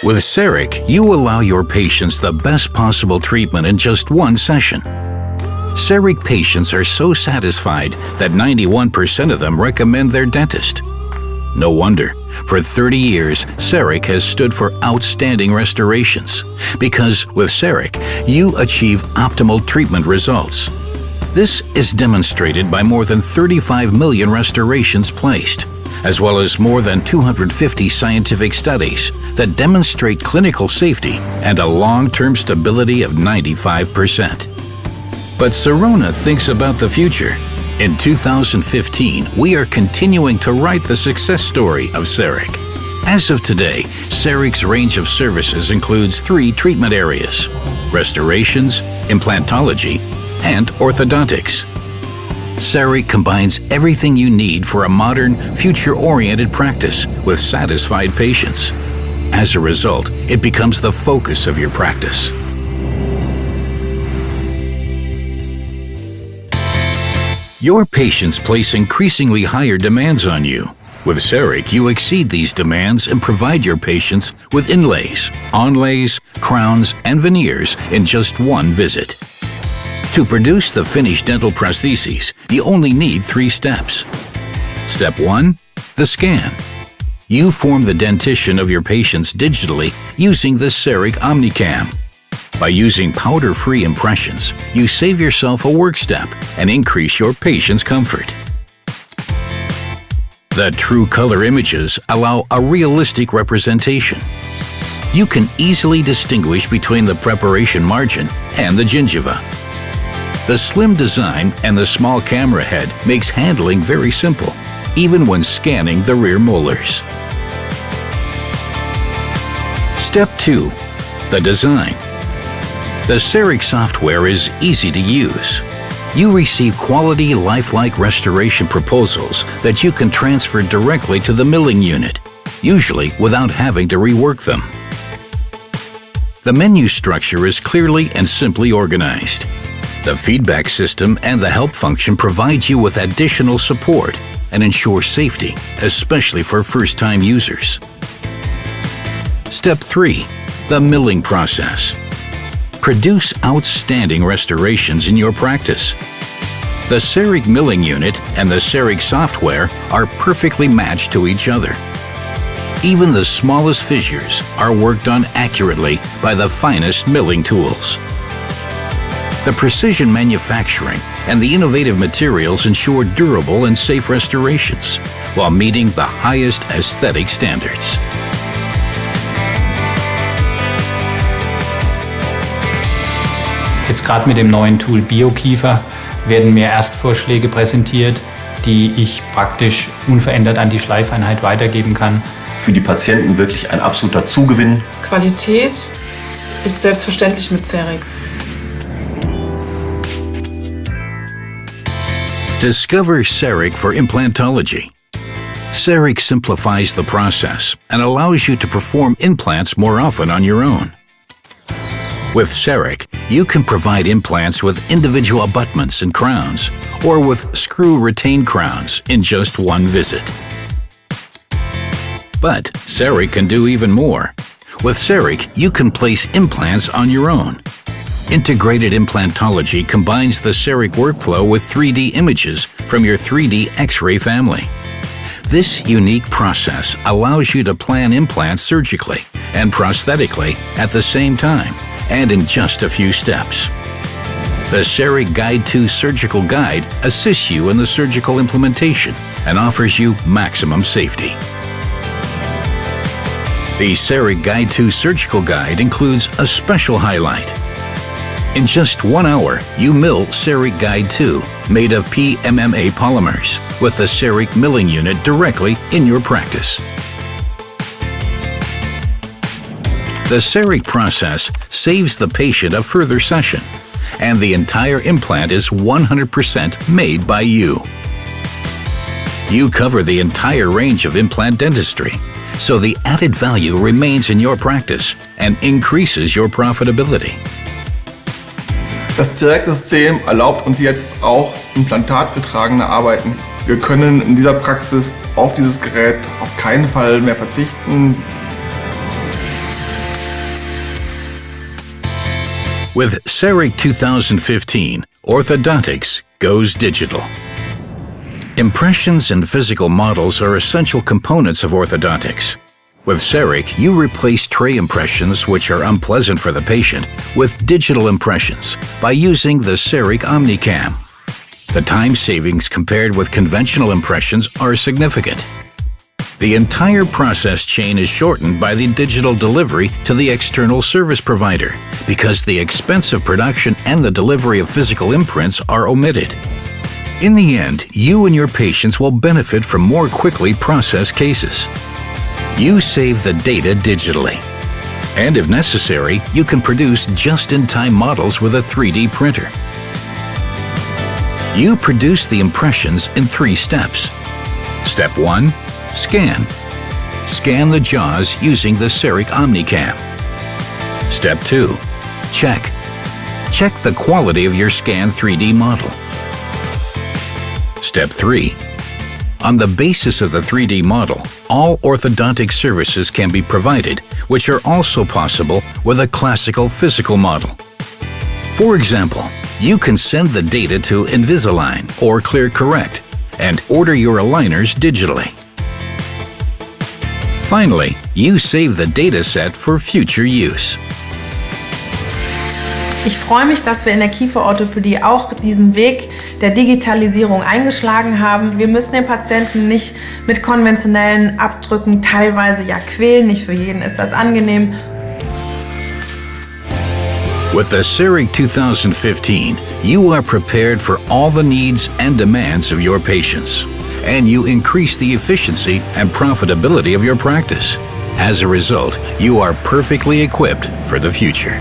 With Cerec, you allow your patients the best possible treatment in just one session. Cerec patients are so satisfied that 91% of them recommend their dentist. No wonder. For 30 years, Cerec has stood for outstanding restorations, because with Cerec, you achieve optimal treatment results. This is demonstrated by more than 35 million restorations placed, as well as more than 250 scientific studies that demonstrate clinical safety and a long-term stability of 95%. But Sirona thinks about the future. In 2015, we are continuing to write the success story of Cerec. As of today, Cerec's range of services includes 3 treatment areas: restorations, implantology, and orthodontics. Cerec combines everything you need for a modern, future-oriented practice with satisfied patients. As a result, it becomes the focus of your practice. Your patients place increasingly higher demands on you. With Cerec, you exceed these demands and provide your patients with inlays, onlays, crowns, and veneers in just one visit. To produce the finished dental prostheses, you only need 3 steps. Step 1. The scan. You form the dentition of your patients digitally using the Cerec OmniCam. By using powder-free impressions, you save yourself a work step and increase your patient's comfort. The true color images allow a realistic representation. You can easily distinguish between the preparation margin and the gingiva. The slim design and the small camera head makes handling very simple, even when scanning the rear molars. Step 2. The design. The Cerec software is easy to use. You receive quality, lifelike restoration proposals that you can transfer directly to the milling unit, usually without having to rework them. The menu structure is clearly and simply organized. The feedback system and the help function provide you with additional support and ensure safety, especially for first-time users. Step 3. The milling process. Produce outstanding restorations in your practice. The Cerec milling unit and the Cerec software are perfectly matched to each other. Even the smallest fissures are worked on accurately by the finest milling tools. The precision manufacturing and the innovative materials ensure durable and safe restorations while meeting the highest aesthetic standards. Jetzt gerade mit dem neuen Tool BioKiefer werden mir Erstvorschläge präsentiert, die ich praktisch unverändert an die Schleifeinheit weitergeben kann. Für die Patienten wirklich ein absoluter Zugewinn. Qualität ist selbstverständlich mit Cerec. Discover Cerec for implantology. Cerec simplifies the process and allows you to perform implants more often on your own. With Cerec, you can provide implants with individual abutments and crowns, or with screw-retained crowns in just one visit. But Cerec can do even more. With Cerec, you can place implants on your own. Integrated implantology combines the Cerec workflow with 3D images from your 3D X-ray family. This unique process allows you to plan implants surgically and prosthetically at the same time, and in just a few steps. The Cerec Guide 2 Surgical Guide assists you in the surgical implementation and offers you maximum safety. The Cerec Guide 2 Surgical Guide includes a special highlight. In just 1 hour, you mill Cerec Guide 2, made of PMMA polymers, with the Cerec milling unit directly in your practice. The Cerec process saves the patient a further session, and the entire implant is 100% made by you. You cover the entire range of implant dentistry, so the added value remains in your practice and increases your profitability. Das Cerec-System erlaubt uns jetzt auch implantatgetragene Arbeiten. Wir können in dieser Praxis auf dieses Gerät auf keinen Fall mehr verzichten. With Cerec 2015, orthodontics goes digital. Impressions and physical models are essential components of orthodontics. With Cerec, you replace tray impressions, which are unpleasant for the patient, with digital impressions by using the Cerec OmniCam. The time savings compared with conventional impressions are significant. The entire process chain is shortened by the digital delivery to the external service provider because the expensive production and the delivery of physical imprints are omitted. In the end, you and your patients will benefit from more quickly processed cases. You save the data digitally. And if necessary, you can produce just-in-time models with a 3D printer. You produce the impressions in 3 steps. Step 1. Scan. Scan the jaws using the Cerec OmniCam. Step 2. Check. Check the quality of your scanned 3D model. Step 3. On the basis of the 3D model, all orthodontic services can be provided, which are also possible with a classical physical model. For example, you can send the data to Invisalign or ClearCorrect and order your aligners digitally. Finally, you save the dataset for future use. Ich freue mich, dass wir in der Kieferorthopädie auch diesen Weg der Digitalisierung eingeschlagen haben. Wir müssen den Patienten nicht mit konventionellen Abdrücken teilweise quälen. Nicht für jeden ist das angenehm. With the Cerec 2015, you are prepared for all the needs and demands of your patients, and you increase the efficiency and profitability of your practice. As a result, you are perfectly equipped for the future.